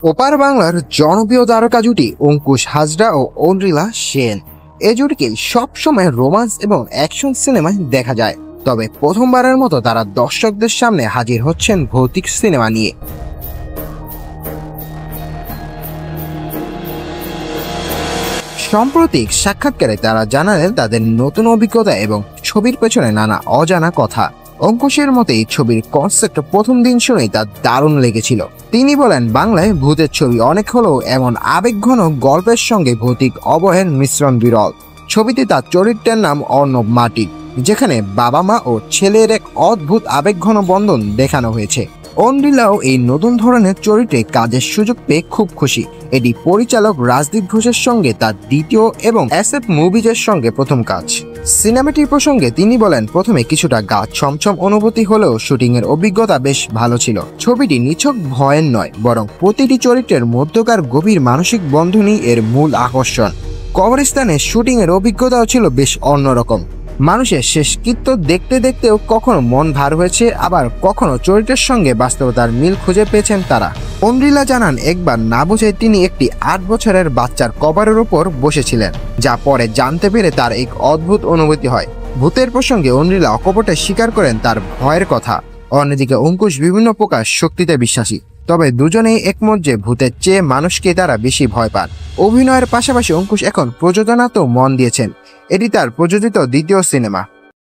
ওপার বাংলার জনপ্রিয় তারকা জুটি অঙ্কুশ হাজরা ও অন্দ্রিলা সেন। এই জুটিকে সবসময় রোমান্স এবং অ্যাকশন সিনেমায় দেখা যায়, তবে প্রথমবারের মতো তারা দর্শকদের সামনে হাজির হচ্ছেন ভৌতিক সিনেমা নিয়ে। সাম্প্রতিক সাক্ষাৎকারে তারা জানালেন তাদের নতুন অভিজ্ঞতা এবং ছবির পেছনে নানা অজানা কথা। অঙ্কুশের মতে এই ছবির কনসেপ্ট প্রথম দিন শুনেই তার দারুণ লেগেছিল। তিনি বলেন, বাংলায় ভূতের ছবি অনেক হলেও এমন আবেগঘন গল্পের সঙ্গে ভৌতিক অবহের মিশ্রণ বিরল। ছবিতে তার চরিত্রের নাম অর্ণব মার্টিন, যেখানে বাবা মা ও ছেলের এক অদ্ভুত আবেগঘন বন্ধন দেখানো হয়েছে। অন্দ্রিলাও এই নতুন ধরনের চরিত্রে কাজের সুযোগ পেয়ে খুব খুশি। এটি পরিচালক রাজদীপ ঘোষের সঙ্গে তার দ্বিতীয় এবং SF মুভিজের সঙ্গে প্রথম কাজ। সিনেমাটির প্রসঙ্গে তিনি বলেন, প্রথমে কিছুটা গা ছমছম অনুভূতি হলেও শুটিংয়ের অভিজ্ঞতা বেশ ভালো ছিল। ছবিটি নিছক ভয়ের নয়, বরং প্রতিটি চরিত্রের মধ্যকার গভীর মানসিক বন্ধনই এর মূল আকর্ষণ। কবরস্থানে শুটিংয়ের অভিজ্ঞতাও ছিল বেশ অন্যরকম। মানুষের শেষকৃত্য দেখতে দেখতেও কখনো মন ভার হয়েছে, আবার কখনো চরিত্রের সঙ্গে বাস্তবতার মিল খুঁজে পেয়েছেন তারা। অন্দ্রিলা জানান, একবার না বুঝে তিনি একটি 8 বছরের বাচ্চার কবরের উপর বসেছিলেন, যা পরে জানতে পেরে তার এক অদ্ভুত অনুভূতি হয়। ভূতের প্রসঙ্গে অন্দ্রিলা অকপটে স্বীকার করেন তার ভয়ের কথা। অন্যদিকে অঙ্কুশ বিভিন্ন প্রকার শক্তিতে বিশ্বাসী, তবে দুজনেই একমত যে ভূতের চেয়ে মানুষকে তারা বেশি ভয় পান। অভিনয়ের পাশাপাশি অঙ্কুশ এখন প্রযোজনাতেও মন দিয়েছেন। এটি তার প্রযোজিত দ্বিতীয় সিনেমা।